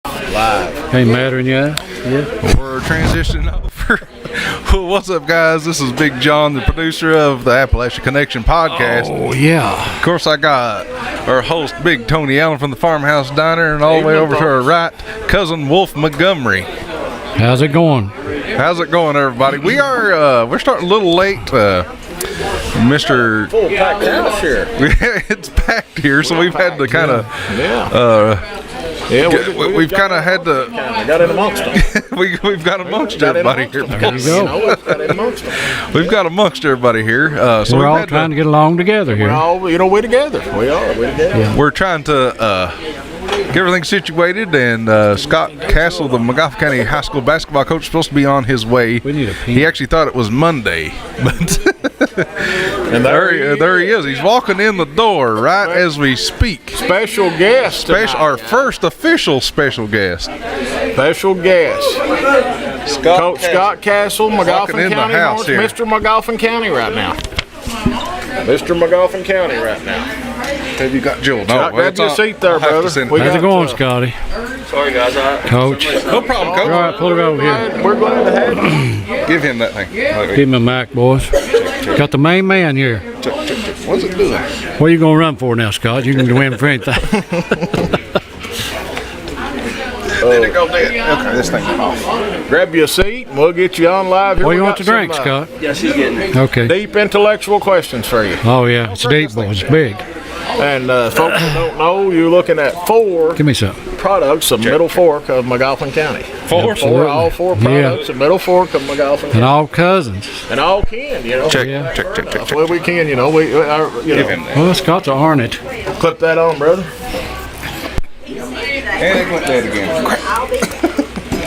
Live. Ain't mattering yet? Yeah. We're transitioning over. Well, what's up, guys? This is Big John, the producer of the Appalachia Connection podcast. Oh, yeah. Of course, I got our host, Big Tony Allen from the Farmhouse Diner, and all the way over to our right, cousin Wolf Montgomery. How's it going? How's it going, everybody? We're starting a little late. Mr. Full packed house here. It's packed here, so we've had to kind of. We've kind of had to. Got in amongst them. we've got amongst everybody here. There you go. We've got amongst everybody here. So we're all trying to get along together here. We're all, we're together. We're together. Yeah. We're trying to get everything situated, and Scott Castle, the Magoffin County High School basketball coach, is supposed to be on his way. We need a pen. He actually thought it was Monday, but And there he is. He's walking in the door right as we speak. Special guest. Our first official special guest. Special guest. Coach Scott Castle, Magoffin County, Mr. Magoffin County right now. Mr. Magoffin County right now. Have you got Jill? No, grab your seat there, brother. How's it going, Scotty? Sorry, guys. Coach. No problem, Coach. All right, pull it over here. We're glad to have you. Give him that thing. Give him a Mac, boys. Got the main man here. What's it doing? What are you going to run for now, Scott? You can win for anything. Did it go dead? Okay, this thing's off. Grab you a seat and we'll get you on live. Here What do you we want got to drink, some, Scott? Yes, he's getting it. Okay. Deep intellectual questions for you. Oh, yeah. It's deep, boys. It's big. And folks that don't know, you're looking at four Give me some. products of Middle Fork of Magoffin County. All four products of Middle Fork of Magoffin County. And all cousins. And all kin, you know. Check. Well, we can, you know. Give him that. Well, Scott's a hornet. Clip that on, brother. And it went dead again.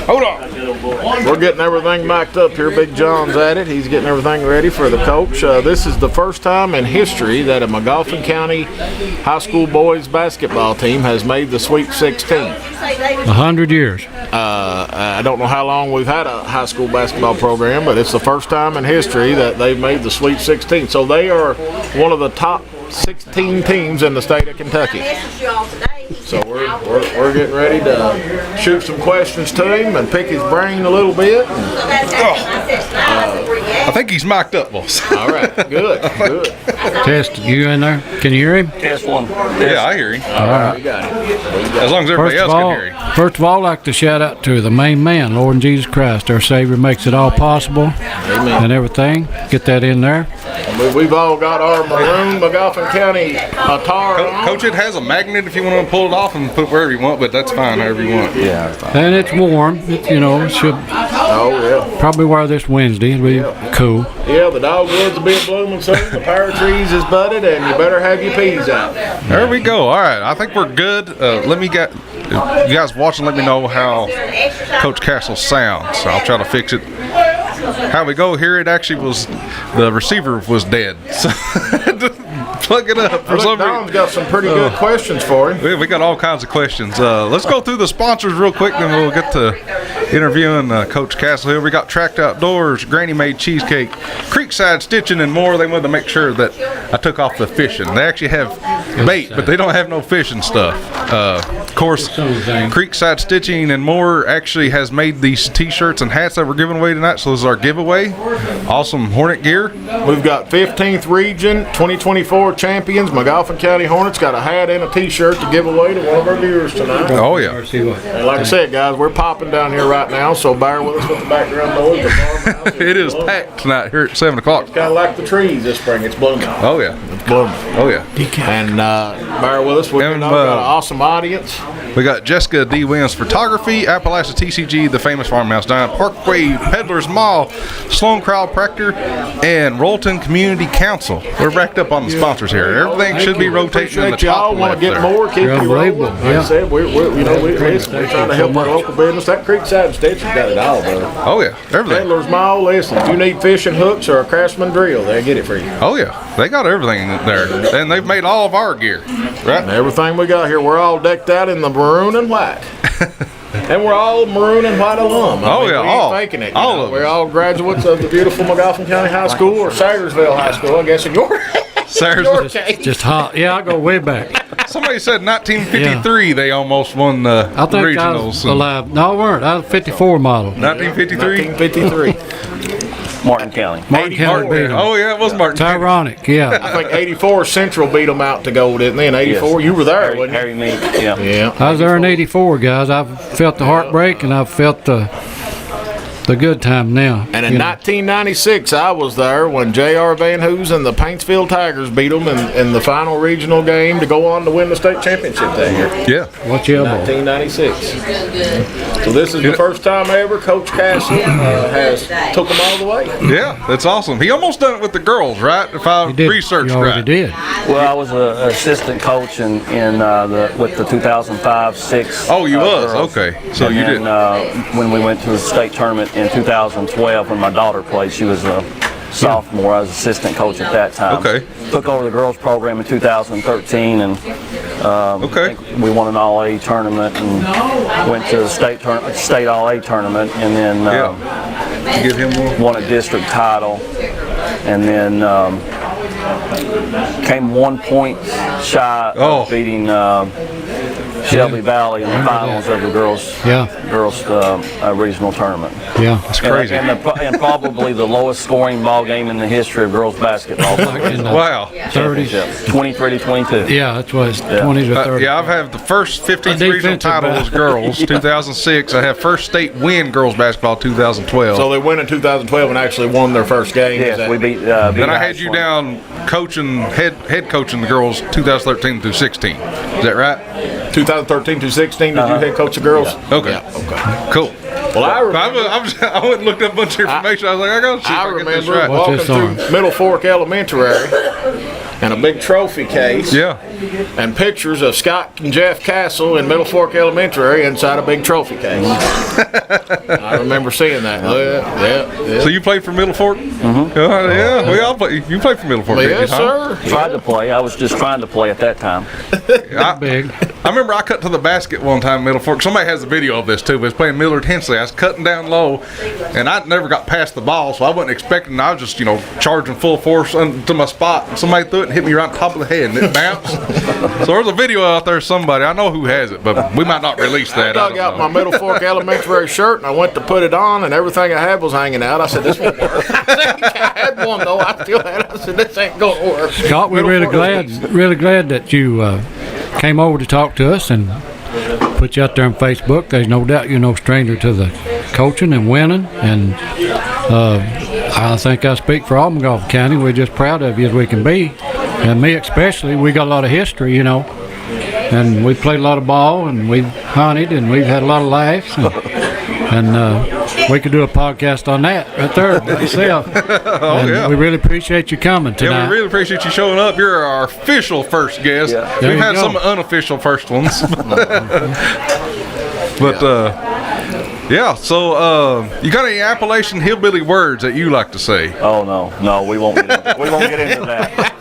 Hold on. We're getting everything mic'd up here. Big John's at it. He's getting everything ready for the coach. This is the first time in history that a Magoffin County high school boys basketball team has made the Sweet 16. 100 years. I don't know how long we've had a high school basketball program, but it's the first time in history that they've made the Sweet 16. So they are one of the top 16 teams in the state of Kentucky. So we're getting ready to shoot some questions to him and pick his brain a little bit. I think he's mic'd up, boss. All right, good. Test, you in there? Can you hear him? Test one. Yeah, I hear him. All right, we got it. As long as everybody else can hear him. First of all, I'd like to shout out to the main man, Lord and Jesus Christ. Our Savior makes it all possible. Amen. And everything. Get that in there. We've all got our maroon Magoffin County attire on. Coach, it has a magnet if you want to pull it off and put it wherever you want, but that's fine, however you want. Yeah. And it's warm. It should Oh, yeah. probably wear this Wednesday. It'll be cool. Yeah, the dogwoods will be blooming soon. The pear trees is budded, and you better have your peas out. There we go. All right, I think we're good. You guys watching, let me know how Coach Castle sounds. I'll try to fix it. How we go here, it actually was, the receiver was dead. So plug it up. For some Don's got some pretty good questions for him. We got all kinds of questions. Let's go through the sponsors real quick, then we'll get to interviewing Coach Castle here. We got Tracked Outdoors, Granny Made Cheesecake, Creekside Stitching, and more. They wanted to make sure that I took off the fishing. They actually have bait, but they don't have no fishing stuff. course, Creekside Stitching and More actually has made these T-shirts and hats that we're giving away tonight. So this is our giveaway. Awesome Hornet gear. We've got 15th Region 2024 champions. Magoffin County Hornets got a hat and a T-shirt to give away to one of our viewers tonight. Oh yeah. And like I said, guys, we're popping down here right now, so bear with us with the background noise. The farmhouse It is packed tonight here at 7 o'clock. Kind of like the trees this spring. It's blooming. Oh yeah. It's blooming. Oh yeah. And bear with us. We've got an awesome audience. We got Jessica D. Williams Photography, Appalachia TCG, the famous Farmhouse Diner, Parkway Peddlers Mall, Sloan Chiropractor, and Rollton Community Council. We're racked up on the sponsors here. Everything should be rotating in the top y'all want left to get there. more, keep you rolling. Like I said, we're trying to help our local business. That Creekside Stitch has got it all, brother. Oh yeah, everything. Peddlers Mall, listen, if you need fishing hooks or a Craftsman drill, they'll get it for you. Oh yeah, they got everything in there, and they've made all of our gear, right? And everything we got here, we're all decked out in the maroon and white. And we're all maroon and white alum. Yeah, we ain't all. faking it. All of us. We're all graduates of the beautiful Magoffin County High School or Sayersville High School, I guess, in your case. Just hot. Yeah, I go way back. Somebody said 1953 they almost won the I think regionals. I was alive. No, I weren't. I was 54 model. 1953. 1953. Martin County. Martin County beat 'em. Oh yeah, it was Martin. It's ironic, yeah. I think 84 Central beat them out to gold, didn't they? In 84, you were there, wasn't you? Harry Meek, yeah. Yeah. I was there in 84, guys. I've felt the heartbreak and I've felt the good time now. And in You know. 1996, I was there when J.R. Van Hoos and the Paintsville Tigers beat them in the final regional game to go on to win the state championship that year. Yeah. Watch your elbow. 1996. So this is the first time ever Coach Castle has took them all the way. Yeah, that's awesome. He almost done it with the girls, right? If I You did. researched You already right. did. Well, I was an assistant coach with the 2005-06. Oh, you was? girls. Okay. So And you then, did. When we went to the state tournament in 2012, when my daughter played, she was a sophomore. I was assistant coach at that time. Okay. Took over the girls program in 2013, and Okay. I think we won an All-A tournament and went to the state All-A tournament, and then Give him one. won a district title, and then came 1 point shy of beating Shelby Valley in the finals of the girls regional tournament. Yeah. It's crazy. And probably the lowest scoring ball game in the history of girls basketball. Wow. 30s. 23-22. Yeah, that's what it's 20s or 30s. Yeah, I've had the first 15th regional defensive title was girls, 2006. I had first state win girls basketball 2012. So they went in 2012 and actually won their first game. Yes, we beat. Then I had you down coaching, head coaching the girls 2013 through 16. Is that right? 2013 to 16. Did you head coach the girls? Okay. Yeah, okay. Cool. Well, I went and looked up a bunch of information. I was like, I gotta see if I get this remember right. What's walking this song? through Middle Fork Elementary and a big trophy case Yeah. and pictures of Scott and Jeff Castle in Middle Fork Elementary inside a big trophy case. I remember seeing that. Yeah. So you played for Middle Fork? Mm-hmm. Yeah, we all play. You played for Middle Fork, didn't Yes, you, huh? sir. Tried to play. I was just trying to play at that time. Big. I remember I cut to the basket one time in Middle Fork. Somebody has a video of this too, but it's playing Millard Hensley. I was cutting down low, and I never got past the ball, so I wasn't expecting. I was just, charging full force to my spot. And somebody threw it and hit me right on top of the head, and it bounced. So there's a video out there somebody. I know who has it, but we might not release I that. dug out my Middle Fork Elementary shirt and I went to put it on and everything I had was hanging out. I said, this won't work. I had one though. I still had it. I said, this ain't going to work. Scott, we're really glad that you came over to talk to us and put you out there on Facebook. There's no doubt you're no stranger to the coaching and winning, and I think I speak for all Magoffin County. We're just proud of you as we can be, and me especially. We got a lot of history, and we played a lot of ball, and we've hunted, and we've had a lot of laughs, and we could do a podcast on that right there myself. Yeah. We really appreciate you coming tonight. Yeah, we really appreciate you showing up. You're our official first guest. Yeah. There We've you had go. some unofficial first ones. But, yeah, so you got any Appalachian hillbilly words that you like to say? Oh no, we won't get into that.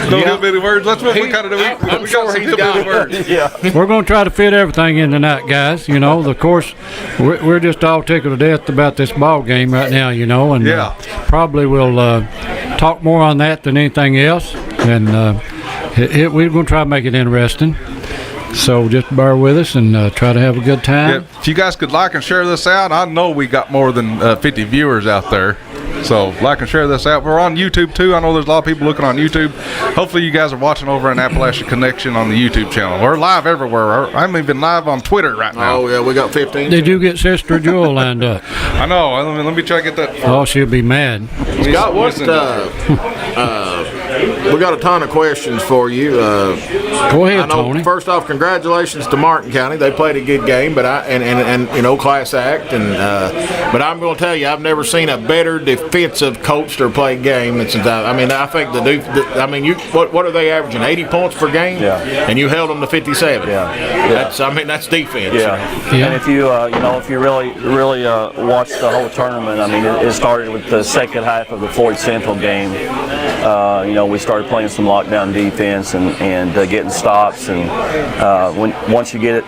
No hillbilly words? That's what we kind of do. I'm We sure got some he's hillbilly got words. Yeah. We're going to try to fit everything in tonight, guys. Of course, we're just all tickled to death about this ball game right now, and Yeah. probably we'll talk more on that than anything else. And we're going to try to make it interesting. So just bear with us and try to have a good time. Yeah, if you guys could like and share this out, I know we got more than 50 viewers out there. So like and share this out. We're on YouTube too. I know there's a lot of people looking on YouTube. Hopefully you guys are watching over on Appalachia Connection on the YouTube channel. We're live everywhere. I'm even live on Twitter right now. Oh yeah, we got 15. Did you get Sister Jewel lined up? I know. Let me try to get that. Oh, she'll be mad. Scott, we got a ton of questions for you. Go ahead, Tony. First off, congratulations to Martin County. They played a good game, but class act. But I'm going to tell you, I've never seen a better defensive coached or played game since I think what are they averaging? 80 points per game? Yeah. And you held them to 57. Yeah. That's defense. Yeah. And if you really watch the whole tournament, it started with the second half of the Floyd Central game. We started playing some lockdown defense and getting stops, and once you get it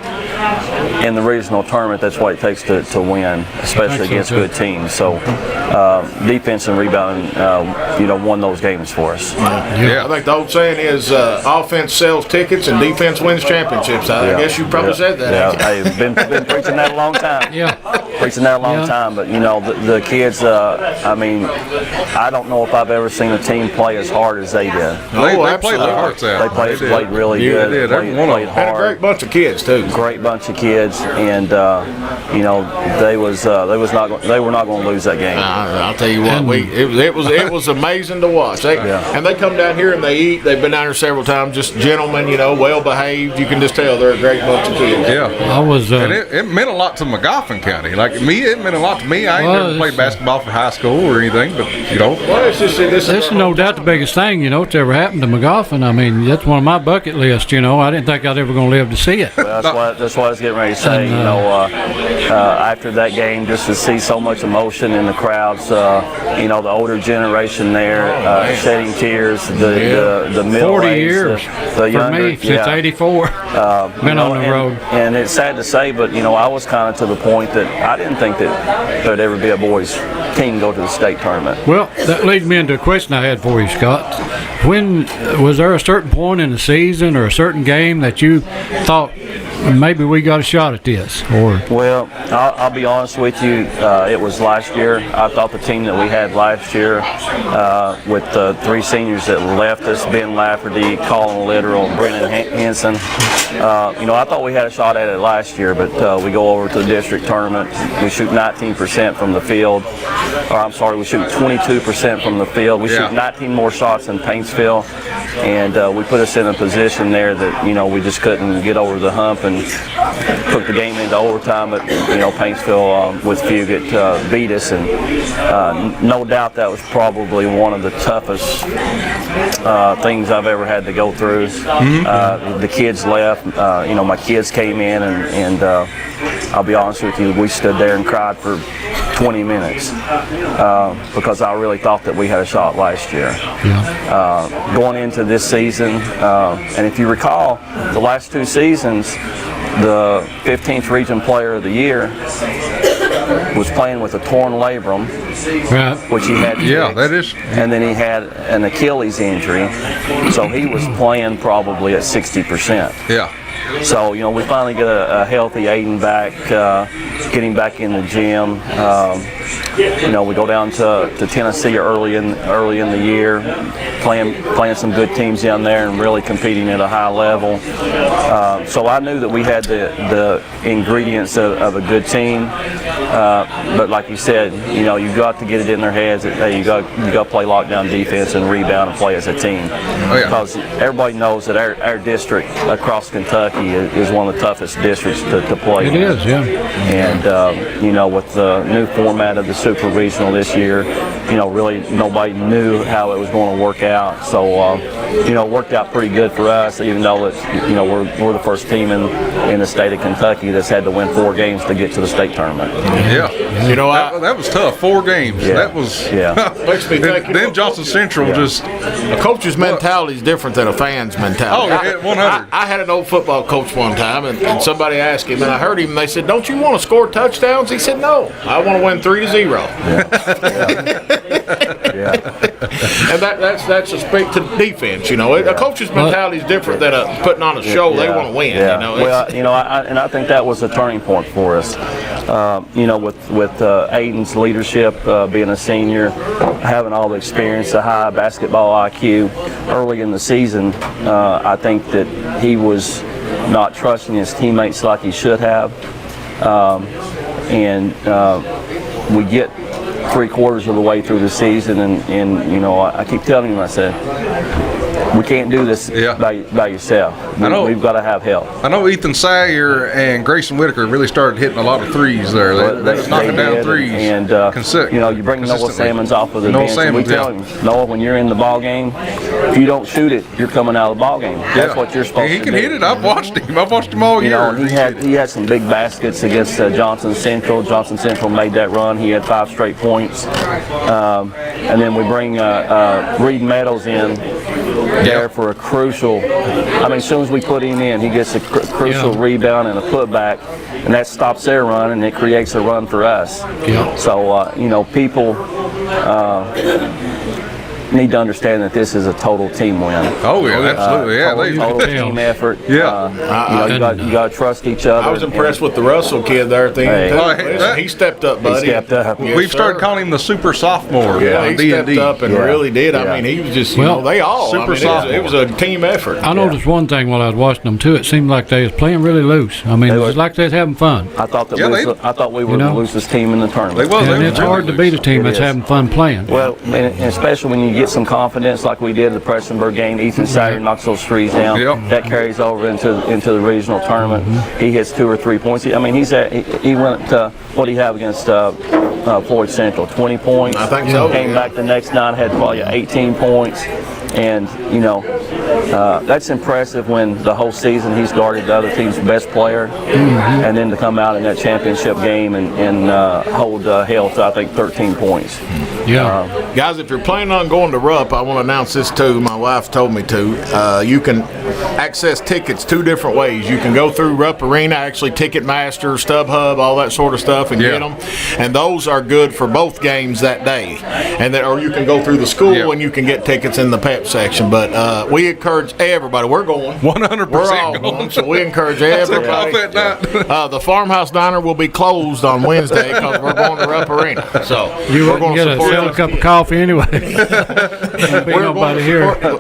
in the regional tournament, that's what it takes to win, especially against good teams. So defense and rebounding, won those games for us. Yeah. I think the old saying is offense sells tickets and defense wins championships. I guess you probably said that. Yeah, I've been preaching that a long time. Yeah. Preaching that a long time, but the kids, I don't know if I've ever seen a team play as hard as they did. They played their hearts out. They played really good. They did. Played And a hard. great bunch of kids too. Great bunch of kids, and they were not going to lose that game. I'll tell you what, it was amazing to watch. And they come down here and they eat. They've been down here several times, just gentlemen, well behaved. You can just tell they're a great bunch of kids. Yeah, I was. And it meant a lot to Magoffin County. Like me, it meant a lot to me. I ain't never played basketball for high school or anything, but Well, it's just this is no doubt the biggest thing, that's ever happened to Magoffin. That's one of my bucket lists, I didn't think I'd ever going to live to see it. Well, that's what I was getting ready to say. After that game, just to see so much emotion in the crowds, the older generation there shedding tears, the middle 40 years the younger, for me since '84. Been on the road, and it's sad to say, but I was kind of to the point that I didn't think that there'd ever be a boys team go to the state tournament. Well, that leads me into a question I had for you, Scott. When was there a certain point in the season or a certain game that you thought maybe we got a shot at this? Or well, I'll be honest with you. It was last year. I thought the team that we had last year, with the three seniors that left us, Ben Lafferty, Colin Literal, and Brennan Henson, I thought we had a shot at it last year, but we go over to the district tournament. We shoot 19% from the field. We shoot 22% from the field. We shoot 19 more shots than Paintsville, and we put us in a position there that we just couldn't get over the hump and took the game into overtime. But Paintsville with Fugit beat us, and no doubt that was probably one of the toughest things I've ever had to go through. The kids left. My kids came in, and I'll be honest with you, we stood there and cried for 20 minutes because I really thought that we had a shot last year. Going into this season, and if you recall, the last two seasons, the 15th Region Player of the Year was playing with a torn labrum, which he had fixed, that is. and then he had an Achilles injury, so he was playing probably at 60%. Yeah. So we finally get a healthy Aiden back, getting back in the gym. We go down to Tennessee early in the year, playing some good teams down there and really competing at a high level. So I knew that we had the ingredients of a good team. But like you said, you got to get it in their heads that hey, you got to play lockdown defense and rebound and play as a team. Because everybody knows that our district across Kentucky is one of the toughest districts to play. It is, yeah. And with the new format of the Super Regional this year, really nobody knew how it was going to work out. So it worked out pretty good for us, even though it's we're the first team in the state of Kentucky that's had to win 4 games to get to the state tournament. Yeah. That was tough. 4 games. Yeah. That was. Yeah. Makes me think. Then Johnson Central just. A coach's mentality is different than a fan's mentality. Oh, 100. I had an old football coach one time, and somebody asked him, and I heard him. They said, "Don't you want to score touchdowns?" He said, "No, I want to win 3-0." And that's a speak to defense. A coach's mentality is different than putting on a show. They want to win. Well, I think that was a turning point for us. With Aiden's leadership, being a senior, having all the experience, the high basketball IQ early in the season, I think that he was not trusting his teammates like he should have. We get 3/4 of the way through the season, and I keep telling him, I said, we can't do this by yourself. We've got to have help. I know Ethan Sayer and Grayson Whitaker really started hitting a lot of threes there. They was knocking down threes. And you bring Noah Salmons off of the bench, and we tell him, Noah, when you're in the ball game, if you don't shoot it, you're coming out of the ball game. That's what you're supposed to do. He can hit it. I've watched him. I've watched him all year. He had some big baskets against Johnson Central. Johnson Central made that run. He had 5 straight points. And then we bring Reed Meadows in there for a crucial. As soon as we put him in, he gets a crucial rebound and a putback, and that stops their run, and it creates a run for us. So people need to understand that this is a total team win. Oh yeah, absolutely. Total team effort. You got to trust each other. I was impressed with the Russell kid there. He stepped up, buddy. He stepped up. We've started calling him the super sophomore. Yeah, he stepped up and really did. He was just, they all. Super sophomore. It was a team effort. I noticed one thing while I was watching them too. It seemed like they was playing really loose. It was like they was having fun. I thought we were the loosest team in the tournament. And it's hard to beat a team that's having fun playing. Well, and especially when you get some confidence like we did the Prestonburg game. Ethan Sayer knocks those threes down. That carries over into the regional tournament. He hits 2 or 3 points. He went what do you have against Floyd Central? 20 points. I think so. Came back the next night, had probably 18 points. And that's impressive when the whole season he's guarded the other team's best player, and then to come out in that championship game and hold Hale to I think 13 points. Guys, if you're planning on going to Rupp, I want to announce this too. My wife told me to. You can access tickets 2 different ways. You can go through Rupp Arena, actually Ticketmaster, StubHub, all that sort of stuff, and get them. And those are good for both games that day. Or you can go through the school and you can get tickets in the pep section. But we encourage everybody. We're going. 100% We're all going. So we encourage everybody. The Farmhouse Diner will be closed on Wednesday because we're going to Rupp Arena. So we're going to support a cup of coffee anyway.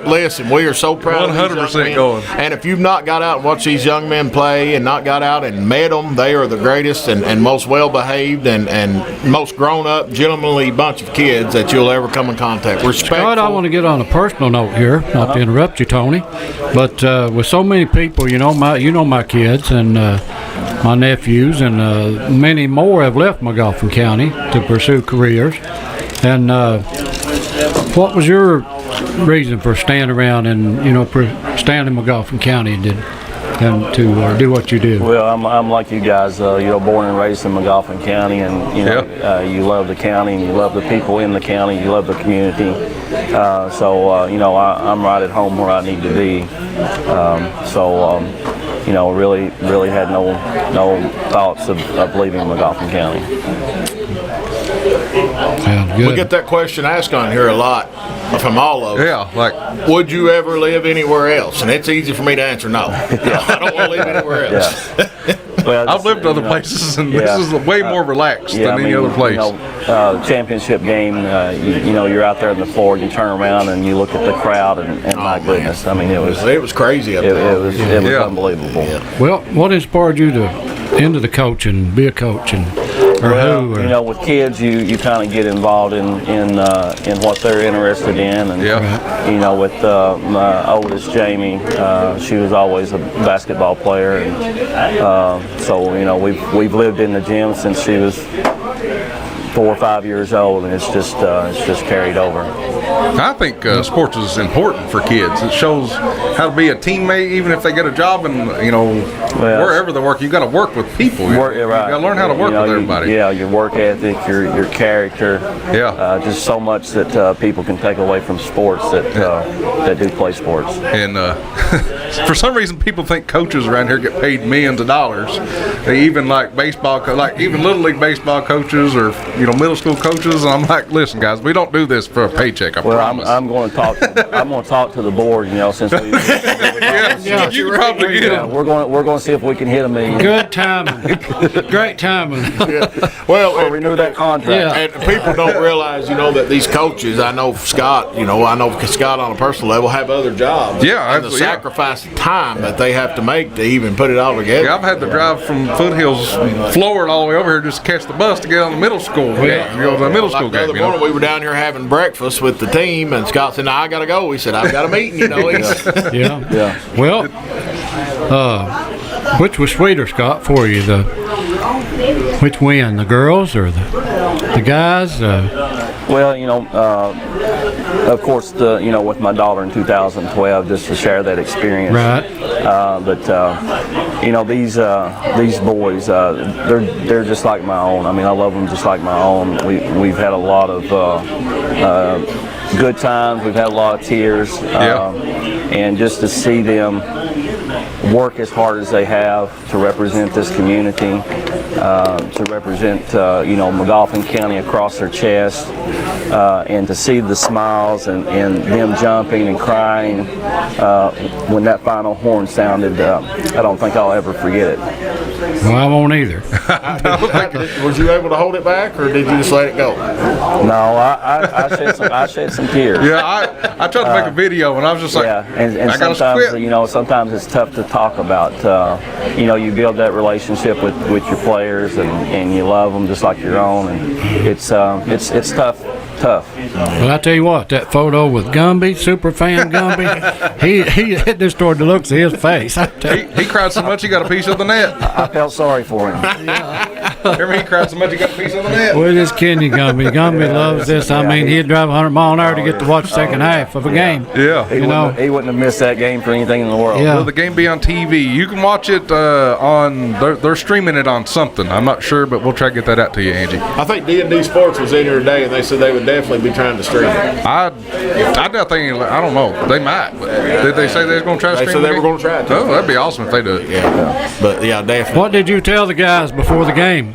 Listen, we are so proud of these young men. Going. And if you've not got out and watched these young men play and not got out and met them, they are the greatest and most well-behaved and most grown-up, gentlemanly bunch of kids that you'll ever come in contact with. Scott, I want to get on a personal note here, not to interrupt you, Tony, but with so many people, my kids and my nephews and many more have left Magoffin County to pursue careers. And what was your reason for staying around and staying in Magoffin County and to do what you did? Well, I'm like you guys, born and raised in Magoffin County, and you love the county and you love the people in the county, you love the community. I'm right at home where I need to be. Really had no thoughts of leaving Magoffin County. We get that question asked on here a lot from all of us. Would you ever live anywhere else? And it's easy for me to answer no. I don't want to live anywhere else. Well, I've lived other places, and this is way more relaxed than any other place. Championship game, you're out there on the floor, and you turn around and you look at the crowd, and my goodness, it was crazy up there. It was unbelievable. Well, what inspired you to into the coaching, be a coach, with kids, you kind of get involved in what they're interested in, and with my oldest Jamie, she was always a basketball player, and so we've lived in the gym since she was 4 or 5 years old, and it's just carried over. I think sports is important for kids. It shows how to be a teammate, even if they get a job and Well, wherever they work, you got to work with people. Right. You got to learn how to work with everybody. Your work ethic, your character. Yeah. Just so much that people can take away from sports that do play sports. And for some reason, people think coaches around here get paid millions of dollars. They even like baseball, like even little league baseball coaches or middle school coaches. And I'm like, listen, guys, we don't do this for a paycheck. I promise. I'm going to talk. I'm going to talk to the board. Since we. Yeah, you can probably get them. We're going to see if we can hit $1 million. Good timing. Great timing. Well, Or renew that contract. Yeah. and people don't realize, that these coaches, I know Scott on a personal level have other jobs. Yeah, and the sacrifice of time that they have to make to even put it all together. Yeah, I've had to drive from Foothills, Florida, all the way over here just to catch the bus to get on the middle school game. To the middle school The other game. morning we were down here having breakfast with the team, and Scott said, "No, I got to go." He said, "I've got a meeting." Yeah. Well, which was sweeter, Scott, for you? Which win, the girls or the guys? Well, of course, with my daughter in 2012, just to share that experience. Right. These boys, they're just like my own. I mean, I love them just like my own. We've had a lot of good times. We've had a lot of tears. And just to see them work as hard as they have to represent this community, to represent Magoffin County across their chest, and to see the smiles and them jumping and crying when that final horn sounded, I don't think I'll ever forget it. Well, I won't either. Was you able to hold it back, or did you just let it go? No, I shed some tears. Yeah, I tried to make a video, and I was just like, and I gotta sometimes quit. sometimes it's tough to talk about. You build that relationship with your players, and you love them just like your own, and it's tough. Well, I tell you what, that photo with Gumby, super fan Gumby, he hit this toward the looks of his face. He cried so much he got a piece of the net. I felt sorry for him. Remember, he cried so much he got a piece of the net. We're just kidding you, Gumby. Gumby loves this. I mean, he'd drive 100 mile an hour to get to watch the second half of a game. Yeah. He wouldn't have missed that game for anything in the world. Yeah. Will the game be on TV? You can watch it on. They're streaming it on something. I'm not sure, but we'll try to get that out to you, Angie. I think D&D Sports was in here today, and they said they would definitely be trying to stream it. I don't know. They might. But did they say they was going to try to They stream said the they were game? going to try it. Oh, that'd be awesome if they do it. Yeah, but yeah, definitely. What did you tell the guys before the game?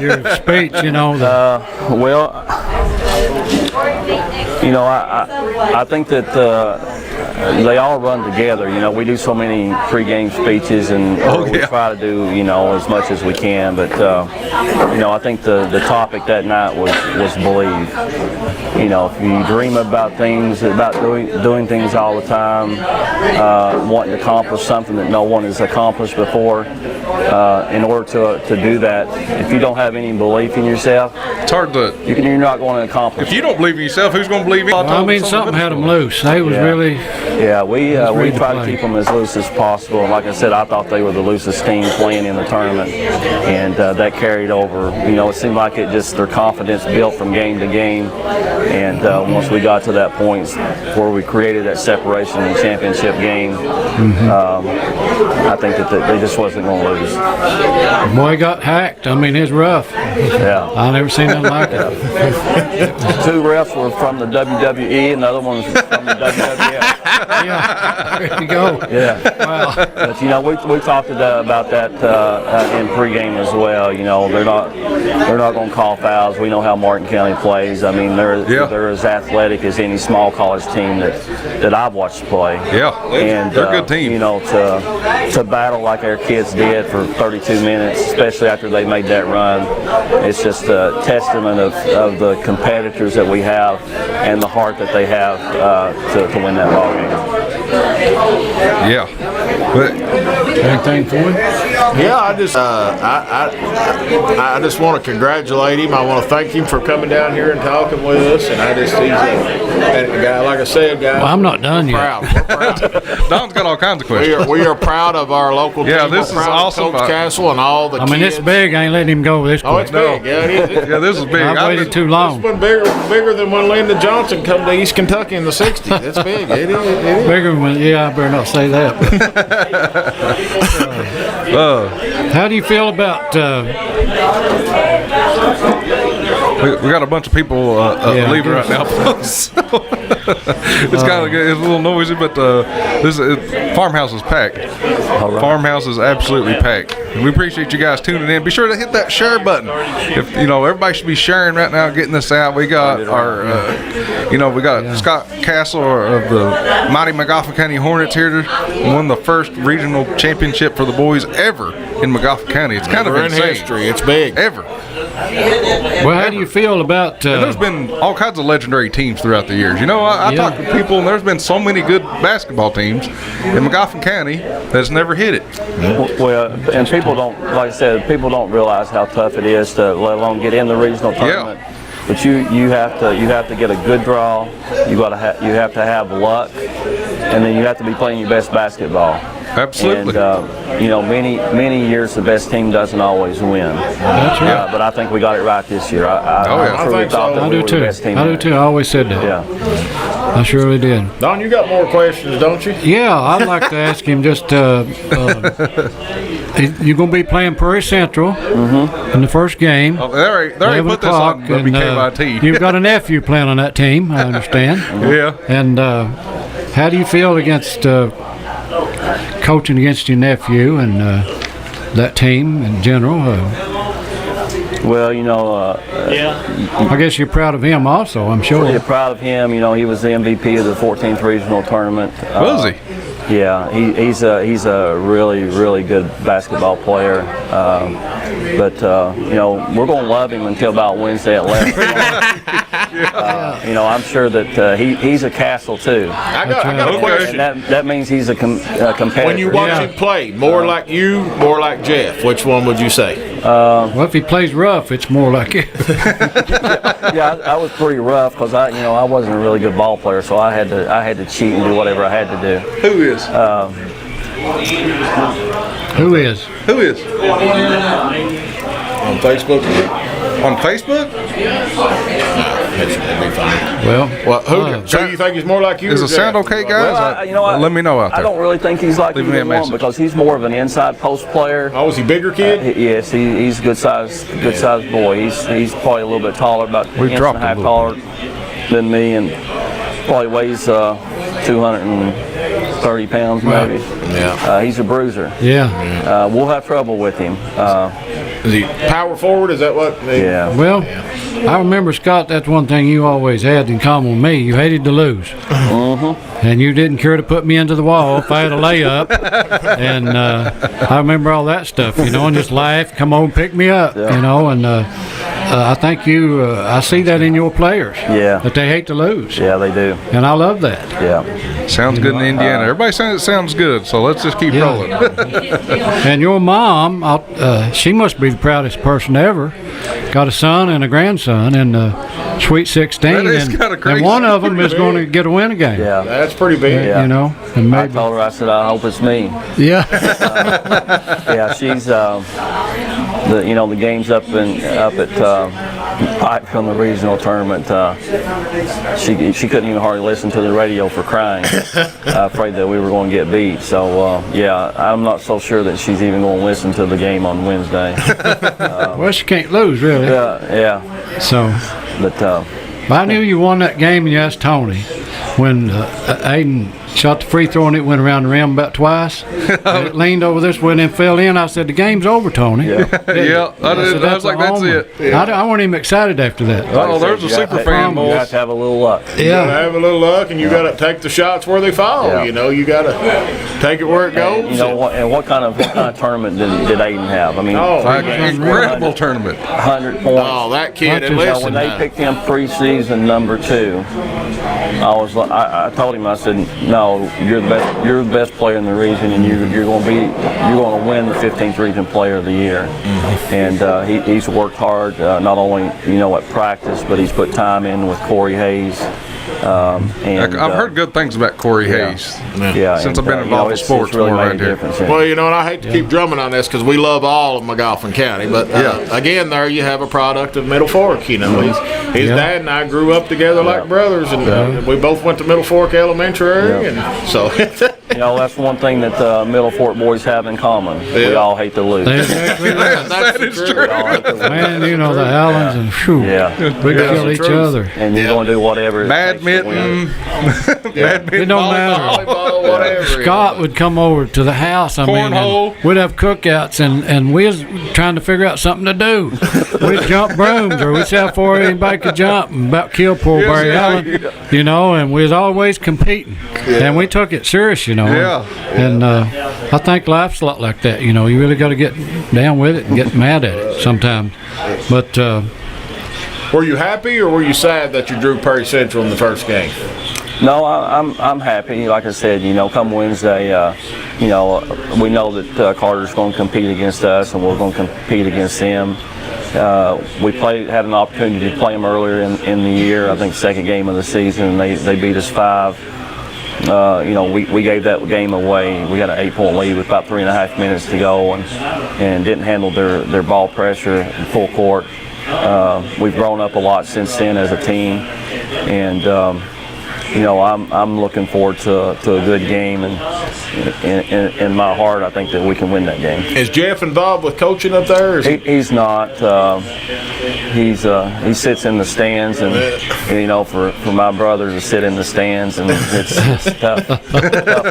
Your speech, I think that they all run together. We do so many pregame speeches, and we try to do as much as we can. But I think the topic that night was believe. If you dream about things, about doing things all the time, wanting to accomplish something that no one has accomplished before, in order to do that, if you don't have any belief in yourself, It's hard to. you're not going to accomplish. If you don't believe in yourself, who's going to believe in you? I mean, something had them loose. They was really. Yeah, we ready to try to play. keep them as loose as possible. And like I said, I thought they were the loosest team playing in the tournament, and that carried over. It seemed like their confidence built from game to game. And once we got to that point where we created that separation in the championship game, I think that they just wasn't going to lose. Boy got hacked. I mean, it's rough. Yeah. I never seen nothing like it. 2 refs were from the WWE, and the other one was from the WWF. Yeah, there you go. Yeah. Wow. But we talked about that in pregame as well. They're not going to call fouls. We know how Martin County plays. I mean, they're as athletic as any small college team that I've watched play. Yeah, And they're a good team. To battle like our kids did for 32 minutes, especially after they made that run, it's just a testament of the competitors that we have and the heart that they have to win that ball game. Yeah. But Anything for him? Yeah, I just want to congratulate him. I want to thank him for coming down here and talking with us. And he's a guy, like I said, guys. Well, I'm not done yet. Proud. We're proud. Don's got all kinds of questions. We are proud of our local team. Yeah, this We're is proud of awesome. Coach Castle and all the I mean, kids. it's big. I ain't letting him go this quick. Oh, it's big. Yeah, it is. Yeah, this is big. I've waited too long. It's been bigger than when Lyndon Johnson come to East Kentucky in the 60s. It's big. It is. Bigger than, yeah, I better not say that. How do you feel about We got a bunch of people leaving right now. So, it's kind of good. It's a little noisy, but Farmhouse is packed. Farmhouse is absolutely packed. And we appreciate you guys tuning in. Be sure to hit that share button. If everybody should be sharing right now, getting this out. We got our, we got Scott Castle of the mighty Magoffin County Hornets here to won the first regional championship for the boys ever in Magoffin County. It's kind of We're in insane. history. It's big. Ever. well, how do you feel about There's been all kinds of legendary teams throughout the years. I talk to people, and there's been so many good basketball teams in Magoffin County that's never hit it. Well, and people don't, like I said, people don't realize how tough it is to let alone get in the regional tournament. But you have to get a good draw. You have to have luck, and then you have to be playing your best basketball. Absolutely. And many years the best team doesn't always win. That's right. But I think we got it right this year. I truly think thought so. that I we do were too. the best team. I do too. I always said that. Yeah. I surely did. Don, you got more questions, don't you? Yeah, I'd like to ask him just. You're going to be playing Prairie Central in the first game. Oh, they already put this on WKYT. You've got a nephew playing on that team, I understand. Yeah. And how do you feel against coaching against your nephew and that team in general? Well, I guess you're proud of him also, I'm sure. We're proud of him. He was the MVP of the 14th regional tournament. Was he? Yeah, he's a really, really good basketball player. But we're going to love him until about Wednesday at 11. I'm sure that he's a Castle too. I got a question. And that means he's a competitor. When you watch him play, more like you, more like Jeff, which one would you say? Well, if he plays rough, it's more like it. Yeah, I was pretty rough because I wasn't a really good ball player, so I had to cheat and do whatever I had to do. Who is? Who is? Who is? On Facebook? On Facebook? That'd be fine. Well, So you think he's more like you? Does or it sound Jeff? okay, guys? Let me know out there. I don't really think he's like Leave me a either one message. because he's more of an inside post player. Oh, is he bigger kid? Yes, he's a good sized boy. He's probably a little bit taller, about an inch and dropped a a half little taller than me, and probably weighs 230 pounds maybe. Yeah. He's a bruiser. yeah. We'll have trouble with him. Is he power forward? Is that what? Yeah. Well, I remember, Scott, that's one thing you always had in common with me. You hated to lose. And you didn't care to put me into the wall if I had a layup. And I remember all that stuff, and just laugh, come on, pick me up, and I think I see that in your players. Yeah. That they hate to lose. Yeah, they do. And I love that. Yeah. Sounds good in Indiana. Everybody says it sounds good, so let's just keep rolling. And your mom, she must be the proudest person ever. Got a son and a grandson in the Sweet 16. That is kinda crazy. And one of them is going to get a win again. Yeah. That's pretty big. Yeah. And I maybe. told her, I said, I hope it's me. Yeah. Yeah, she's the games up at Pike from the regional tournament. She couldn't even hardly listen to the radio for crying, afraid that we were going to get beat. So I'm not so sure that she's even going to listen to the game on Wednesday. Well, she can't lose, really. Yeah. So, But I knew you won that game, and you asked Tony when Aiden shot the free throw and it went around the rim about twice. And it leaned over this way and then fell in. I said, the game's over, Tony. Yeah, I did. I was like, that's it. I wasn't even excited after that. Oh, there's a super fan, you have boys. to have a little luck. You gotta have a little luck, and you gotta take the shots where they fall. Yeah. You gotta take it where it goes. And what kind of tournament did Aiden have? I mean, Incredible tournament. 100 points. Oh, that kid! And listen, When they picked him preseason number 2, I told him, I said, no, no, you're the best player in the region, and you're going to win the 15th Region Player of the Year. And he's worked hard, not only at practice, but he's put time in with Corey Hayes. And I've heard good things about Corey Hayes. Yeah, since I've been involved in sports really more made around a here. difference. Well, and I hate to keep drumming on this because we love all of Magoffin County, but again, there you have a product of Middle Fork. His dad and I grew up together like brothers, and we both went to Middle Fork Elementary, and so. That's one thing that the Middle Fork boys have in common. We all hate to lose. Exactly right. That is true. Man, the Allens and we kill each other. And you're going to do whatever. Badminton. It don't matter. Volleyball, whatever. Scott would come over to the house. Cornhole. And we'd have cookouts, and we was trying to figure out something to do. We'd jump brooms, or we'd see how far anybody could jump, and about kill poor Barry Allen, and we was always competing, and we took it serious, Yeah. And I think life's a lot like that. You really got to get down with it and get mad at it sometimes. But Were you happy or were you sad that you drew Perry Central in the first game? No, I'm happy. Like I said, come Wednesday, we know that Carter's going to compete against us, and we're going to compete against them. We had an opportunity to play them earlier in the year. I think second game of the season, and they beat us 5. We gave that game away. We got an 8-point lead with about 3.5 minutes to go, and didn't handle their ball pressure in full court. We've grown up a lot since then as a team, and I'm looking forward to a good game, and in my heart, I think that we can win that game. Is Jeff involved with coaching up there? He's not. He sits in the stands, and for my brother to sit in the stands, and it's tough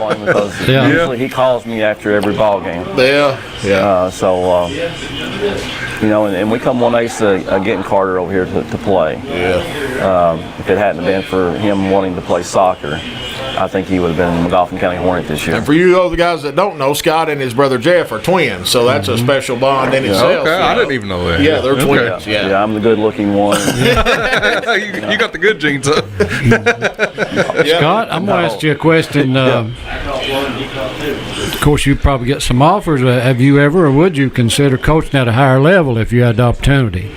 on him because usually he calls me after every ball game. And we come one ace of getting Carter over here to play. If it hadn't been for him wanting to play soccer, I think he would have been Magoffin County Hornet this year. And for you other guys that don't know, Scott and his brother Jeff are twins, so that's a special bond in itself. Okay, I didn't even know that. Yeah, they're twins. Yeah, I'm the good-looking one. you got the good genes up. Scott, I'm going to ask you a question. Of course, you probably get some offers. Have you ever, or would you consider coaching at a higher level if you had the opportunity?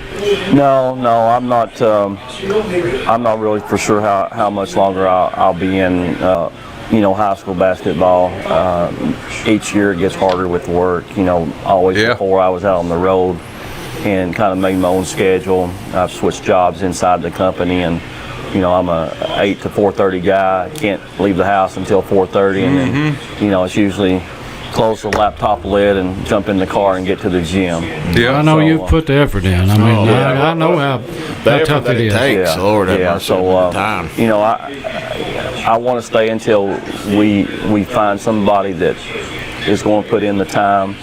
No, I'm not. I'm not really for sure how much longer I'll be in. High school basketball. Each year it gets harder with work. Always before I was out on the road and kind of made my own schedule. I've switched jobs inside the company, and I'm a 8 to 4:30 guy. I can't leave the house until 4:30, and then it's usually close the laptop lid and jump in the car and get to the gym. I know you've put the effort in. I know how tough it is. Takes, Lord have mercy. So time. I want to stay until we find somebody that is going to put in the time,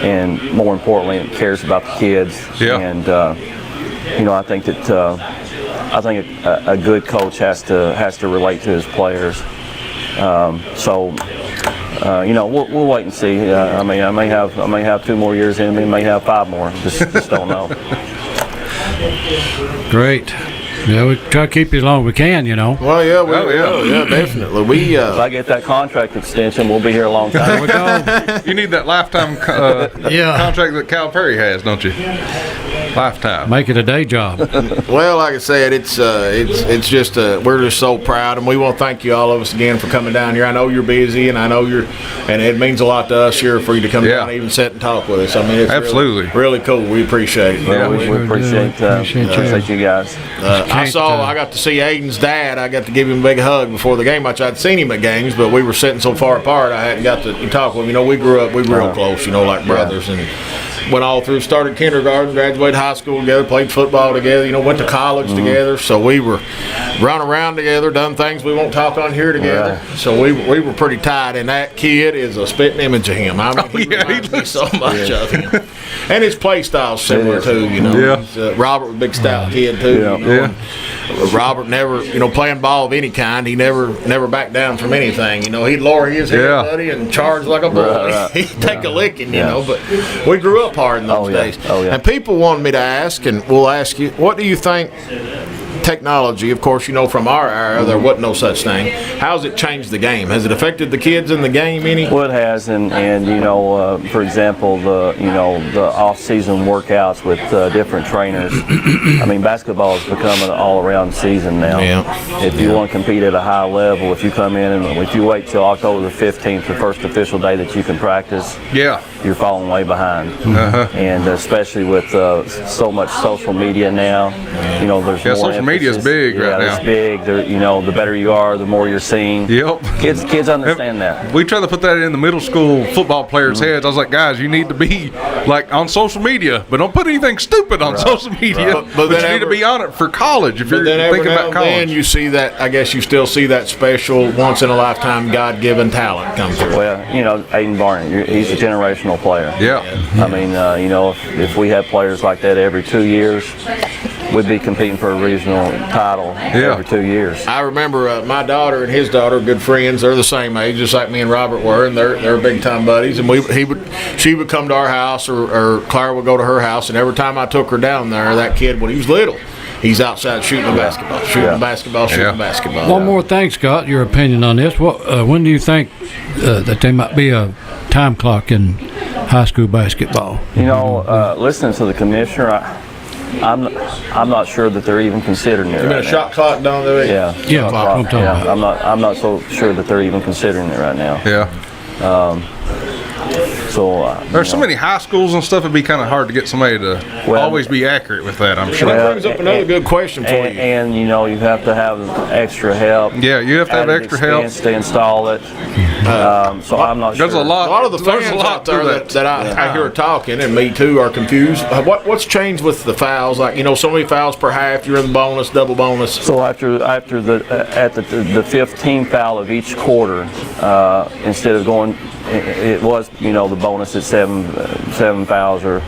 and more importantly, cares about the kids. And I think that a good coach has to relate to his players. We'll wait and see. I may have 2 more years in me, may have 5 more. Just don't know. Great. Yeah, we try to keep you as long as we can, Well, yeah, definitely. If I get that contract extension, we'll be here a long time. You need that lifetime contract that Cal Perry has, don't you? Lifetime. Make it a day job. Well, like I said, it's just we're just so proud, and we want to thank you all of us again for coming down here. I know you're busy, and I know and it means a lot to us here for you to come down and even sit and talk with us. I mean, it's absolutely really cool. We appreciate it. We appreciate you guys. I got to see Aiden's dad. I got to give him a big hug before the game, which I'd seen him at games, but we were sitting so far apart, I hadn't got to talk with him. We grew up, we were real close, like brothers, and went all through, started kindergarten, graduated high school together, played football together, went to college together. So we were run around together, done things we won't talk on here together. So we were pretty tight, and that kid is a spitting image of him. I mean, he reminds me so much of him. And his play style's similar too, He's, Robert was a big stout kid too. Robert never, playing ball of any kind, he never backed down from anything. He'd lower his head, buddy, and charge like a bull. He'd take a licking, but we grew up hard in those days. And people wanted me to ask, and we'll ask you, what do you think technology, of course, from our era, there wasn't no such thing. How's it changed the game? Has it affected the kids in the game any? Well, it has, and for example, the off-season workouts with different trainers. I mean, basketball has become an all-around season now. Yeah. If you want to compete at a high level, if you come in and if you wait till October the 15th, the first official day that you can practice, you're falling way behind. And especially with so much social media now, there's more social media is big right now. It's big. The better you are, the more you're seen. Yep. Kids understand that. We try to put that in the middle school football players' heads. I was like, guys, you need to be like on social media, but don't put anything stupid on social media. Right. But you need to be on it for college if you're thinking about college. Then you see that. I guess you still see that special, once in a lifetime, God-given talent come through. Well, Aiden Barnett, he's a generational player. Yeah. I mean, if we had players like that every 2 years, we'd be competing for a regional title every 2 years. I remember my daughter and his daughter are good friends. They're the same age, just like me and Robert were, and they're big time buddies. And she would come to our house, or Clara would go to her house, and every time I took her down there, that kid, when he was little, he's outside shooting basketball, shooting basketball. One more thing, Scott, your opinion on this. When do you think that there might be a time clock in high school basketball? Listening to the commissioner, I'm not sure that they're even considering it. You mean a shot clock down there? Yeah, that's what I'm talking about. I'm not so sure that they're even considering it right now. Yeah. So there's so many high schools and stuff. It'd be kind of hard to get somebody to always be accurate with that. I'm sure. That brings up another good question for you. And you have to have extra help. Yeah, you have to have extra help to install it. So I'm not sure. There's a lot of the fans out there that I hear talking, and me too, are confused. What's changed with the fouls? Like so many fouls per half. You're in the bonus, double bonus. So after the 15th foul of each quarter, instead of going, it was the bonus at seven fouls, or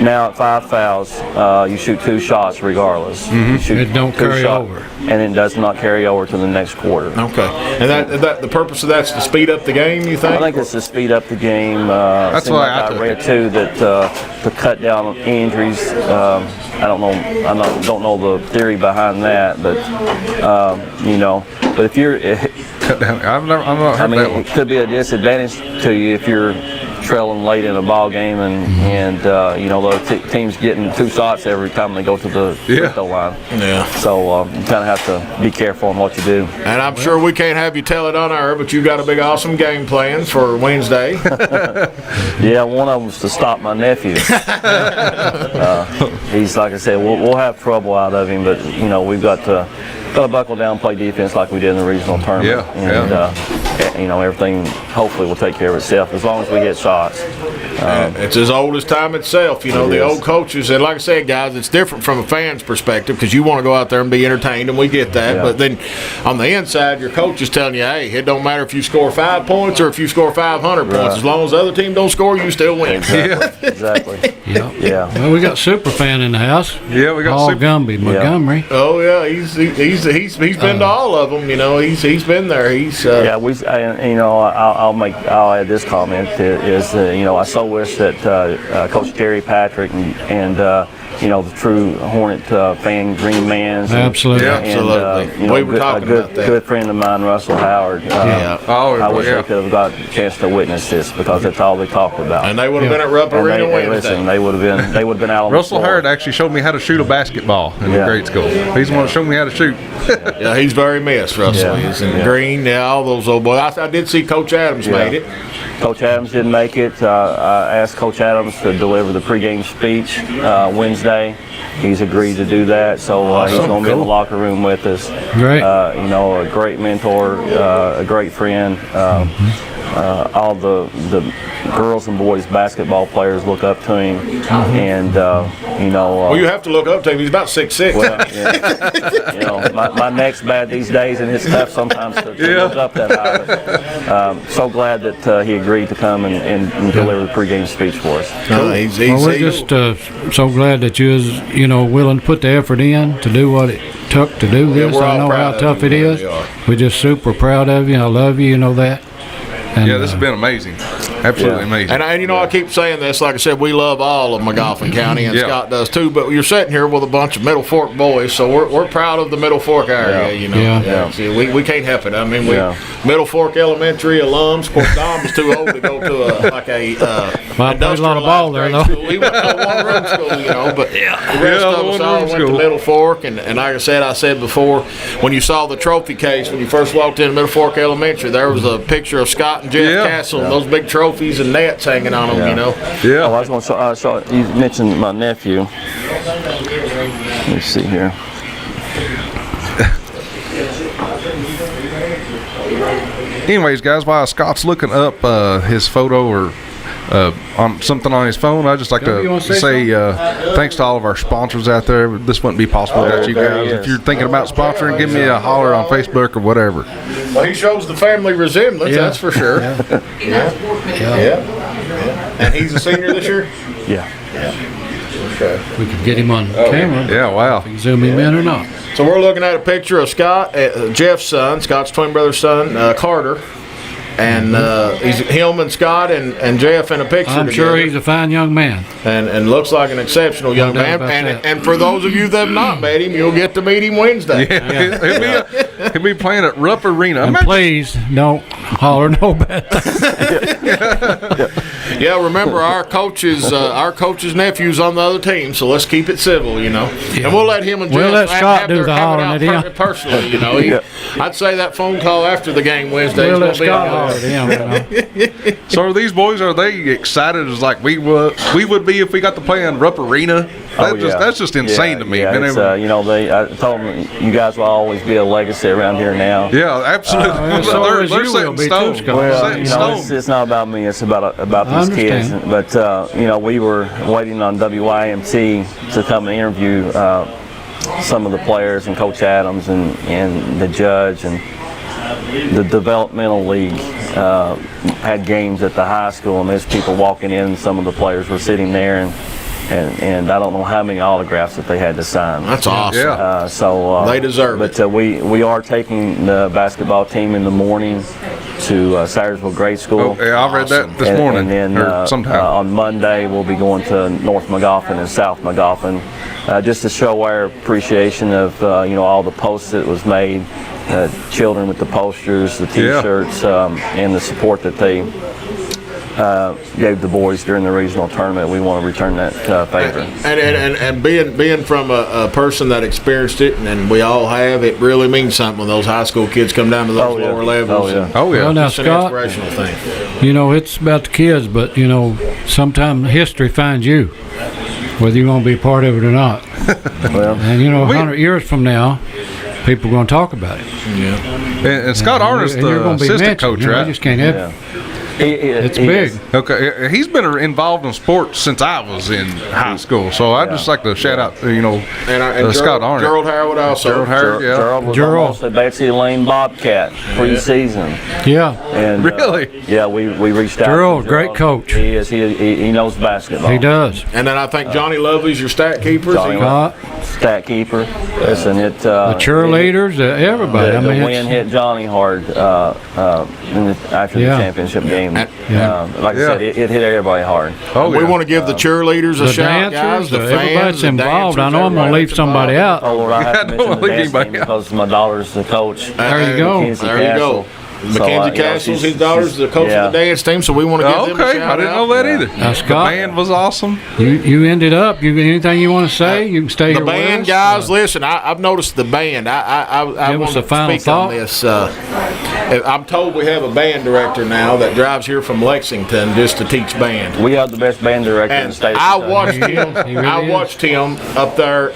now at 5 fouls, you shoot 2 shots regardless. It don't carry over, and it does not carry over to the next quarter. Okay, and that the purpose of that's to speed up the game. You think? I think it's to speed up the game. That's why I read too that to cut down on injuries. I don't know. Don't know the theory behind that, but But if you're, cut down. I'm not heard that one. It could be a disadvantage to you if you're trailing late in a ball game, and the team's getting 2 shots every time they go to the free throw line. Yeah. So you kind of have to be careful on what you do. And I'm sure we can't have you tell it on air, but you got a big awesome game plans for Wednesday. Yeah, one of them is to stop my nephew. He's, like I said, we'll have trouble out of him, but we've got to buckle down, play defense like we did in the regional tournament, everything hopefully will take care of itself as long as we hit shots. It's as old as time itself, the old coaches. And like I said, guys, it's different from a fan's perspective because you want to go out there and be entertained, and we get that. But then on the inside, your coach is telling you, hey, it don't matter if you score 5 points or if you score 500 points. As long as the other team don't score, you still win. Exactly. Yeah. Well, we got super fan in the house. Yeah, we got Paul Montgomery. Oh yeah, he's been to all of them. He's been there. I'll add this comment is I so wish that Coach Terry Patrick and the true Hornet fan, Green Mans. Absolutely. We were talking about that. A good friend of mine, Russell Howard. I wish they could have got a chance to witness this because that's all they talked about. And they would have been at Rupp Arena Wednesday. Listen, they would have been out on Russell the floor. Howard actually showed me how to shoot a basketball in grade school. He's the one that showed me how to shoot. Yeah, he's very missed, Russell. He's in Green, all those old boys. I did see Coach Adams made it. Coach Adams didn't make it. I asked Coach Adams to deliver the pregame speech Wednesday. He's agreed to do that, so he's going to be in the locker room with us. Great. A great mentor, a great friend. All the girls and boys basketball players look up to him, and well, you have to look up to him. He's about 6'6". Well, my neck's bad these days, and it's tough sometimes to look up that high. But, so glad that he agreed to come and deliver the pregame speech for us. We're just so glad that you was willing to put the effort in to do what it took to do this. I know how tough it is. We're just super proud of you. I love you. You know that. And, this has been amazing. absolutely amazing. And you know, I keep saying this. Like I said, we love all of Magoffin County, and Yeah. Scott does too. But you're sitting here with a bunch of Middle Fork boys, so we're proud of the Middle Fork area. Yeah. You know, Yeah. See, we can't help it. I mean, Yeah. Middle Fork Elementary alums. Of course, Dom was too old to go to Well, I played a lot of ball there, industrialized though. grade school. He went to a one-room school, you know. But the rest Yeah, of the us all one-room went to school. Middle Fork, and like I said before, when you saw the trophy case when you first walked into Middle Fork Elementary, there was a picture of Scott and Jeff Yeah. Castle, and those big trophies and nets hanging on them. Yeah. You know. Yeah. Oh, I was going to show. You mentioned my nephew. Let me see here. Anyways, guys, while Scott's looking up his photo or on something on his phone, I just like Don't you to wanna say say thanks to all of our sponsors out there. This wouldn't be possible without you there he guys. is. If you're thinking about sponsoring, give me a holler on Facebook or whatever. Well, he shows the family resemblance, Yeah. that's for sure. Yeah. And he's a senior this year? Yeah. Okay. We could get him on camera. Yeah, wow. Zoom him in or not. So we're looking at a picture of Scott, Jeff's son, Scott's twin brother's son, Carter. And he's him and Scott and Jeff in a picture I'm together. sure he's a fine young man. and looks like an exceptional young doubt man. about And, that. and for those of you that have not met him, you'll get to meet him Wednesday. He'll be playing at Rupp Arena. And please don't holler no bad. Yeah, remember our coach's nephew's on the other team, so let's keep it civil, you know. Yeah. And we'll let him and We'll Jeff let Scott do their- the have it hollering out at him. personally, you know. I'd say that phone call after the game Wednesday We'll let is going Scott to be holler at him. You know. So are these boys, are they excited as like we would be if we got to play in Rupp Arena? That's just insane to me. Yeah, Being it's, able- you know, I told them you guys will always be a legacy around here now. yeah, absolutely. so they're as you set will in be too, stone. Scott. Well, Set in you know, stone. it's not about me. It's about I these kids. understand. But you know, we were waiting on WIMT to come and interview some of the players and Coach Adams and the judge and the developmental league had games at the high school, and there's people walking in. Some of the players were sitting there, and I don't know how many autographs that they had to sign. That's awesome. Yeah. They deserve it. But we are taking the basketball team in the morning to Sayersville Grade School. Oh, yeah, I read that this morning. And then or sometime. on Monday we'll be going to North Magoffin and South Magoffin, just to show our appreciation of you know, all the posts that was made, children with the posters, the T-shirts, and the support that they gave the boys during the regional tournament. We want to return that favor. And being from a person that experienced it, and we all have, it really means something when those high school kids come down to those lower levels. Oh, yeah. Oh yeah. Well, now, It's an Scott, inspirational thing. you know, it's about the kids, but, you know, sometimes history finds you, whether you're going to be a part of it or not. Well, And, you know, 100 years from now, people are going to talk about it. And Scott Arner's And you're the gonna be assistant mentioned, coach, you know, right? You just can't have yeah. it. It's big. Okay, he's been involved in sports since I was in high school, so I just like to shout out, you know, And Scott Arner. Gerald Howard also. Gerald Howard, yeah. Gerald was Gerald. almost a Betsy Lane Bobcat pre-season. Yeah, And, Really? yeah, we reached out. Gerald, to great coach. He is. He knows basketball. he does. And then I think Johnny Lovely's your stat keeper. Johnny Scott, Stat keeper. Listen, the cheerleaders, everybody. The I mean, win hit Johnny hard after Yeah. the championship game. Yeah. Like I said, it hit everybody hard. Oh, We yeah. want to give the cheerleaders a the shout, dancers, guys. The everybody fans, that's the involved. I dancers, know I'm going to everybody leave that's somebody involved. out. Oh Lord, I have to Yeah, mention don't the leave dance team anybody out. because my daughter's the coach. There you go. Mackenzie There you go. Castle. Mackenzie you know, Castle's she's- his daughter's the coach yeah. of the dance team, so we want to give them a Okay, shout I didn't out. know that either. Now, Scott, The band was awesome. you ended up. Anything you want to say? You can stay The here with band, us. guys, listen. I've noticed the band. I Give want us to a final speak on thought. this. I'm told we have a band director now that drives here from Lexington just to teach band. We have the best band director in the And state. of I Kentucky. watched him. He really I is. watched him up there,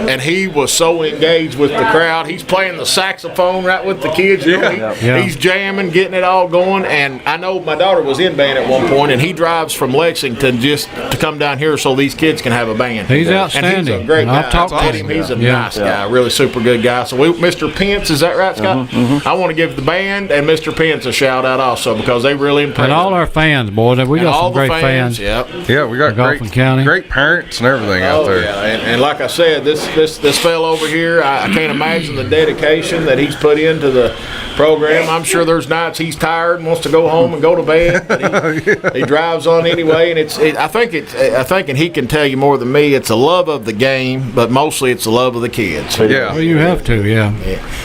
and he was so engaged with the crowd. He's playing the saxophone right with the kids. You know, Yeah. He's jamming, getting it all going. And I know my daughter was in band at one point, and he drives from Lexington just to come down here so these kids can have a band. He's And outstanding. he's a great And guy. I've talked I to met him. him. He's a Yeah. nice guy, really super good guy. So Mr. Pence, is that right, Scott? I want to give the band and Mr. Pence a shout out also because they really impressed. And all our fans, boys. We got some great fans. Yep. Yeah, we got Magoffin County. great parents and everything out there. Yeah, and like I said, this fellow over here, I can't imagine the dedication that he's put into the program. I'm sure there's nights he's tired and wants to go home and go to bed, but he drives on anyway. And I think, and he can tell you more than me, it's a love of the game, but mostly it's the love of the kids. Yeah. Well, you have to, yeah.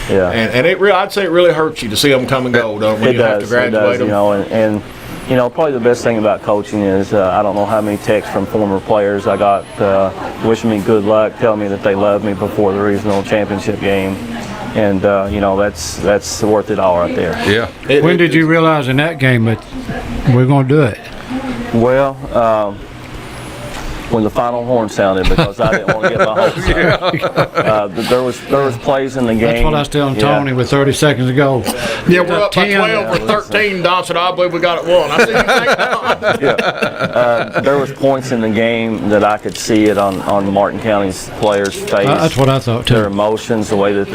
And I'd say it really hurts you to see them come and go, don't when you have to graduate them. You know, and you know, probably the best thing about coaching is I don't know how many texts from former players I got wishing me good luck, telling me that they loved me before the regional championship game, and you know, that's worth it all right there. Yeah. When did you realize in that game that we're going to do it? Well, when the final horn sounded, because I didn't want to get my hopes up. There was plays in the game. That's what I was telling Tony with 30 seconds to go. Yeah, we're up by 12 or 13. Don said, I believe we got it won. I said, you think not? There was points in the game that I could see it on Martin County's players' face. That's what I thought too. Their emotions, the way that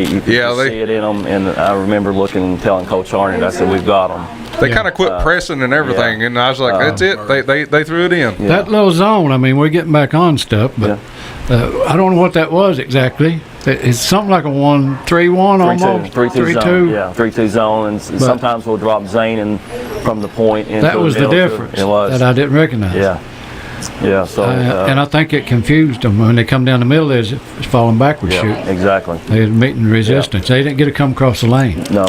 you could see it in them. And I remember looking and telling Coach Arnett, I said, we've got them. They kind of quit pressing and everything, and I was like, that's it. They threw it in. That little zone, I mean, we're getting back on stuff, but I don't know what that was exactly. It's something like a 1-3-1 almost. 3-2 zone. Yeah, 3-2 zone, and sometimes we'll drop Zane and from the point into that was the difference. It was. That I didn't recognize. Yeah. So and I think it confused them when they come down the middle. It's falling backwards shoot. Exactly. They were meeting resistance. They didn't get to come across the lane. No.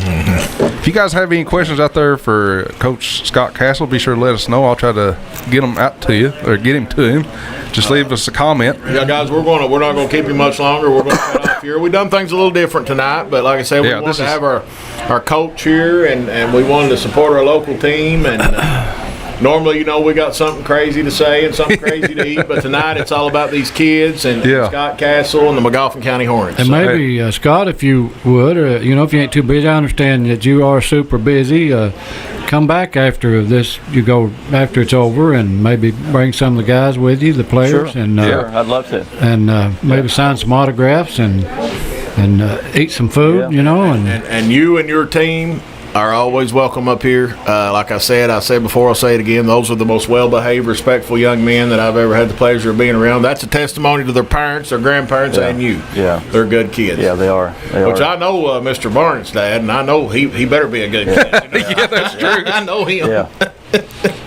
If you guys have any questions out there for Coach Scott Castle, be sure to let us know. I'll try to get them out to you or get him to him. Just leave us a comment. Yeah, guys, we're not going to keep you much longer. We're going to cut off here. We've done things a little different tonight, but like I said, we wanted to have our coach here, and we wanted to support our local team. And normally, you know, we got something crazy to say and something crazy to eat, but tonight it's all about these kids and Scott Castle and the Magoffin County Hornets. And maybe, Scott, if you would, or, you know, if you ain't too busy, I understand that you are super busy. Come back after this, you go after it's over, and maybe bring some of the guys with you, the players. Sure. And, sure, I'd love to. And maybe sign some autographs and eat some food, you know. And you and your team are always welcome up here. Like I said before, I'll say it again. Those are the most well-behaved, respectful young men that I've ever had the pleasure of being around. That's a testimony to their parents, their grandparents, and you. Yeah, they're good kids. Yeah, they are. I know Mr. Barnes' dad, and I know he better be a good kid. You know? Yeah, that's true. I know him. Yeah.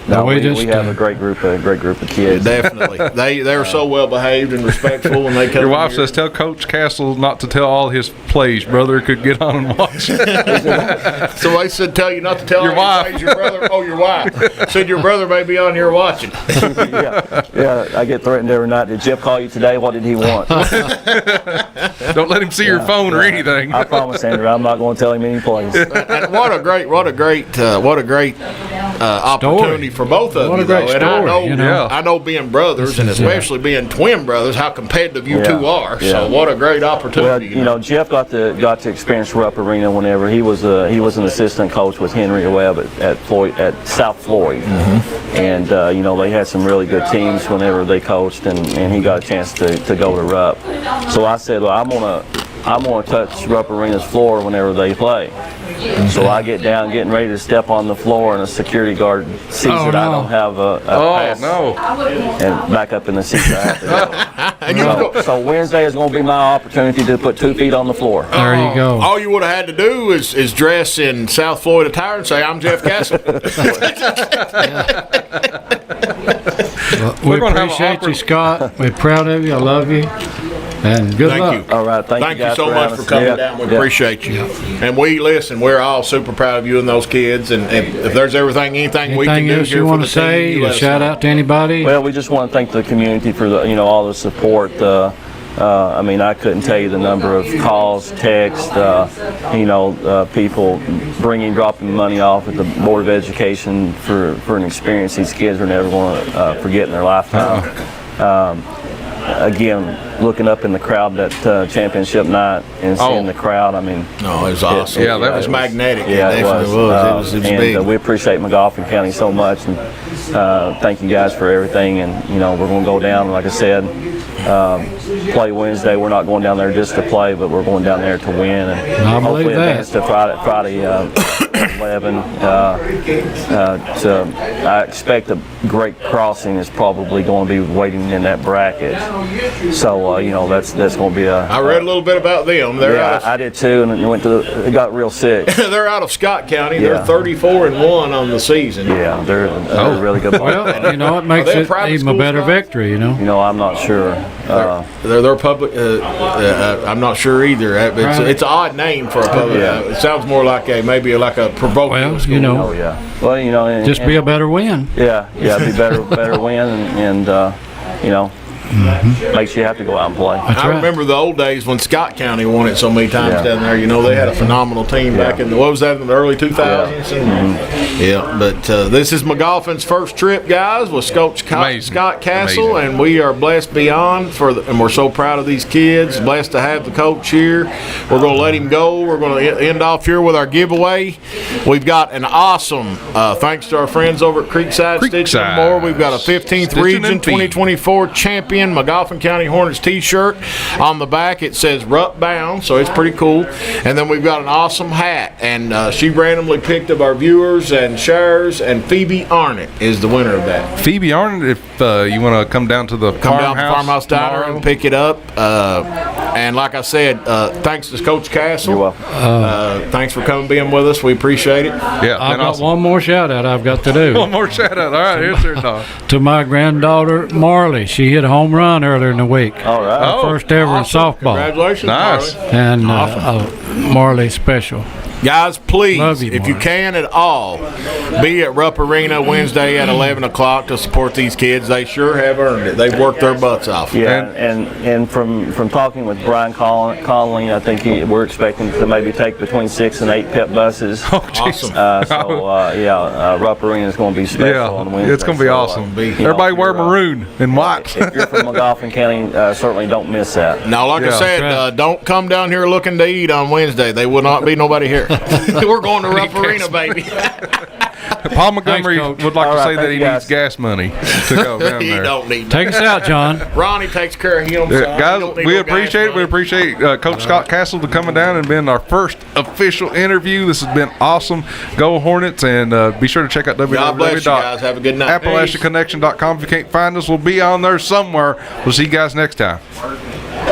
No, we have a great group of kids. Definitely, they're so well behaved and respectful when they come. Your wife says, "Tell Coach Castle not to tell all his plays. Brother could get on and watch." So they said, "Tell you not to tell your wife." Plays, your brother. Oh, your wife said your brother may be on here watching. yeah. I get threatened every night. Did Jeff call you today? What did he want? Don't let him see your phone or anything. I promise, Andrew. I'm not going to tell him any plays. And what a great opportunity for both of you, though. And I know being brothers, and especially being twin brothers, how competitive you two are. So what a great opportunity. Well, you know, Jeff got to experience Rupp Arena whenever he was an assistant coach with Henry Webb at South Floyd, and you know, they had some really good teams whenever they coached, and he got a chance to go to Rupp. So I said, well, I'm gonna touch Rupp Arena's floor whenever they play. So I get down, getting ready to step on the floor, and a security guard sees that I don't have a pass, and back up in the seat. So Wednesday is going to be my opportunity to put 2 feet on the floor. There you go. All you would have had to do is dress in South Floyd attire and say, "I'm Jeff Castle." Well, we appreciate you, Scott. We're proud of you. I love you. And good luck. You. All right, thank you so much for coming down. We appreciate you. And we're all super proud of you and those kids. And if there's anything we can do else here you want to for the say, team, a shout out to anybody. Well, we just want to thank the community for all the support. I mean, I couldn't tell you the number of calls, texts, people dropping money off at the Board of Education for an experience these kids are never going to forget in their lifetime. Again, looking up in the crowd that championship night and seeing the crowd, I mean, it was awesome. That was magnetic. Yeah, it definitely was. It was big. We appreciate Magoffin County so much, and thank you guys for everything. And we're going to go down, like I said, play Wednesday. We're not going down there just to play, but we're going down there to win and I believe hopefully that. advance to Friday 11. I expect a great crossing is probably going to be waiting in that bracket. So that's going to be a. I read a little bit about them. I did too, and it got real sick. They're out of Scott County. Yeah. They're 34-1 on the season. Yeah, they're a really good. Well, it makes Are they a it private even a school, better Scott? victory, I'm not sure. They're public. I'm not sure either. It's an odd name for a public. Yeah. It sounds more like maybe like a provoking Well, school. Oh yeah. Well, and, just be a better win. Yeah, be better win, and makes you have to go out and play. I remember the old days when Scott County won it so many times Yeah. down there. They had a phenomenal team back in what was that, in the early 2000s? Yeah, but this is Magoffin's first trip, guys, with Coach Scott Castle, Amazing. and we are blessed beyond and we're so proud of these kids. Blessed to have the coach here. We're going to let him go. We're going to end off here with our giveaway. We've got an awesome, thanks to our friends over at Creekside Stitching and More. We've got a 15th Stitching Region and Feed. 2024 champion Magoffin County Hornets t-shirt. On the back it says Rupp Bound, so it's pretty cool. And then we've got an awesome hat, and she randomly picked of our viewers and sharers, and Phoebe Arnott is the winner of that. Phoebe Arnott, if you want to come down to the Come down to Farmhouse Diner tomorrow. and pick it up. And like I said, thanks to Coach Castle. You're welcome. Thanks for coming, being with us. We appreciate it. Yeah, I've been got awesome. one more shout out I've got to do. One more shout out. All right, here's your dog. To my granddaughter Marley. She hit a home run earlier in the week. All right. Oh, First ever in softball. Congratulations, Nice. Marley. And Marley special. Guys, please, Love you, if you Mark. can at all, be at Rupp Arena Wednesday at 11 o'clock to support these kids. They sure have earned it. They've worked their butts off. Yeah, and from talking with Brian Conley, I think we're expecting to maybe take between 6 and 8 pep buses. Awesome. Rupp Arena is going to be special on Yeah, Wednesday. it's going to be awesome. Everybody wear maroon and white. If you're from Magoffin County, certainly don't miss that. Now, like I Yeah. said, Right. don't come down here looking to eat on Wednesday. There will not be nobody here. We're going to Rupp Arena, baby. Paul Montgomery Coach. would like All to right, say that thank he you, needs guys. gas money to go down You there. don't need Take us out, John. Ronnie takes care of him. Yeah, son. guys, You don't need we no gas appreciate it. We money. appreciate Coach Scott Castle to coming down and being our first official interview. This has been awesome. Go Hornets, and be sure to check out God bless you guys. Have a good night. AppalachiaConnection.com. If you can't find us, we'll be on there somewhere. We'll see you guys next time.